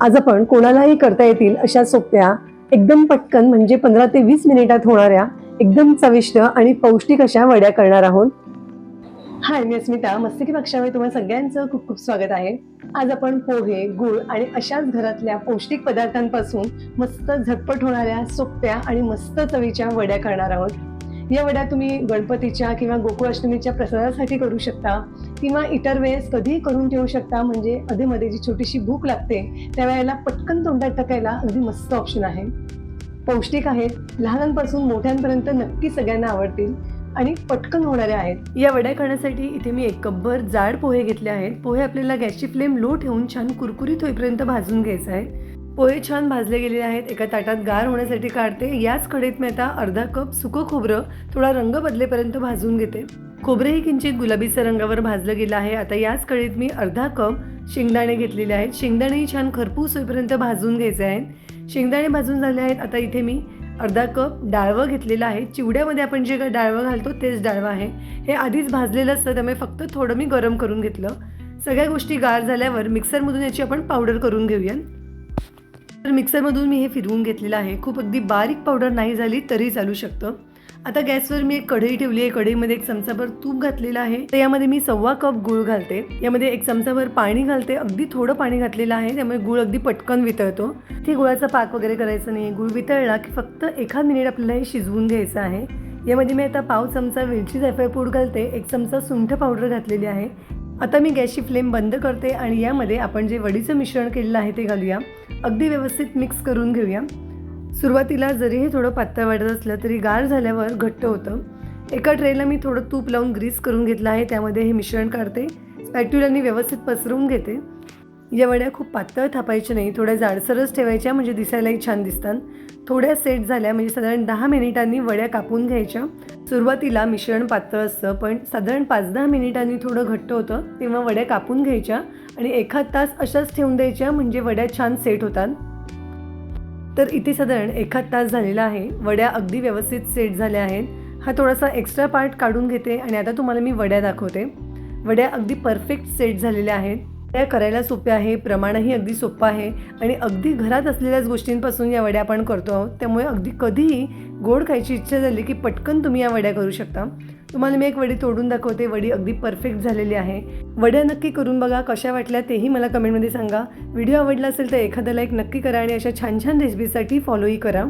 आज आपण कोणालाही करता येतील अशा सोप्या, एकदम पटकन म्हणजे 15 ते 20 मिनिटात होणाऱ्या एकदम चविष्ट आणि पौष्टिक अशा वड्या करणार आहोत. हाय, मी अस्मिता. मस्तिकी कक्षामध्ये तुम्हा सगळ्यांचं खूप खूप स्वागत आहे. आज आपण पोहे, गूळ आणि अशाच घरातल्या पौष्टिक पदार्थांपासून मस्त झटपट होणाऱ्या सोप्या आणि मस्त चवीच्या वड्या करणार आहोत. या वड्या तुम्ही गणपतीच्या किंवा गोकुळाष्टमीच्या प्रसादासाठी करू शकता किंवा इतर वेळेस कधीही करून ठेवू शकता. म्हणजे अधेमध्ये जी छोटीशी भूक लागते त्यावेळेला पटकन तोंडात टाकायला अगदी मस्त ऑप्शन आहे. पौष्टिक आहेत, लहानांपासून मोठ्यांपर्यंत नक्की सगळ्यांना आवडतील आणि पटकन होणाऱ्या आहेत. या वड्या करण्यासाठी इथे मी 1 कपभर जाड पोहे घेतले आहेत. पोहे आपल्याला गॅसची फ्लेम लो ठेवून छान कुरकुरीत होईपर्यंत भाजून घ्यायचं आहे. पोहे छान भाजले गेलेले आहेत. एका ताटात गार होण्यासाठी काढते. याच कढईत मी आता अर्धा कप सुकं खोबरं थोडा रंग बदलेपर्यंत भाजून घेते. खोबरेही किंचित गुलाबीच्या रंगावर भाजलं गेलं आहे. आता याच कढईत मी अर्धा कप शेंगदाणे घेतलेले आहेत. शेंगदाणेही छान खरपूस होईपर्यंत भाजून घ्यायचे आहेत. शेंगदाणे भाजून झाले आहेत. आता इथे मी अर्धा कप डाळवं घेतलेलं आहे. चिवड्यामध्ये आपण जे डाळवं घालतो तेच डाळवं आहे. हे आधीच भाजलेलं असतं, त्यामुळे फक्त थोडं मी गरम करून घेतलं. सगळ्या गोष्टी गार झाल्यावर मिक्सरमधून याची आपण पावडर करून घेऊया. तर मिक्सरमधून मी हे फिरवून घेतलेलं आहे. खूप अगदी बारीक पावडर नाही झाली तरी चालू शकतं. आता गॅसवर मी एक कढई ठेवली आहे. कढईमध्ये 1 चमचाभर तूप घातलेलं आहे. तर यामध्ये मी 1.25 कप गूळ घालते. यामध्ये 1 चमचाभर पाणी घालते. अगदी थोडं पाणी घातलेलं आहे, त्यामुळे गूळ अगदी पटकन वितळतो. ते गुळाचा पाक वगैरे करायचं नाही. गूळ वितळला की फक्त 1 मिनिट आपल्याला हे शिजवून घ्यायचं आहे. यामध्ये मी आता पाव चमचा वेलची जायफळ पूड घालते. 1 चमचा सुंठ पावडर घातलेली आहे. आता मी गॅसची फ्लेम बंद करते आणि यामध्ये आपण जे वडीचं मिश्रण केलेलं आहे ते घालूया. अगदी व्यवस्थित मिक्स करून घेऊया. सुरुवातीला जरी हे थोडं पातळ वाटत असलं तरी गार झाल्यावर घट्ट होतं. एका ट्रेला मी थोडं तूप लावून ग्रीस करून घेतलं आहे. त्यामध्ये हे मिश्रण काढते. स्पॅट्युलाने व्यवस्थित पसरवून घेते. या वड्या खूप पातळ थापायच्या नाही, थोड्या जाडसरच ठेवायच्या, म्हणजे दिसायलाही छान दिसतात. थोड्या सेट झाल्या म्हणजे साधारण 10 मिनिटांनी वड्या कापून घ्यायच्या. सुरुवातीला मिश्रण पातळ असतं, पण साधारण 5-10 मिनिटांनी थोडं घट्ट होतं, तेव्हा वड्या कापून घ्यायच्या आणि 1 तास अशाच ठेवून द्यायच्या, म्हणजे वड्या छान सेट होतात. तर इथे साधारण 1 तास झालेला आहे. वड्या अगदी व्यवस्थित सेट झाल्या आहेत. हा थोडासा एक्स्ट्रा पार्ट काढून घेते आणि आता तुम्हाला मी वड्या दाखवते. वड्या अगदी परफेक्ट सेट झालेल्या आहेत. त्या करायला सोप्या आहे, प्रमाणही अगदी सोपं आहे आणि अगदी घरात असलेल्याच गोष्टींपासून या वड्या आपण करतो आहोत. त्यामुळे अगदी कधीही गोड खायची इच्छा झाली की पटकन तुम्ही या वड्या करू शकता. तुम्हाला मी एक वडी तोडून दाखवते. वडी अगदी परफेक्ट झालेली आहे. वड्या नक्की करून बघा, कशा वाटल्या तेही मला कमेंटमध्ये सांगा. व्हिडिओ आवडला असेल तर एखादा लाईक नक्की करा आणि अशा छान छान रेसिपीसाठी फॉलोही करा.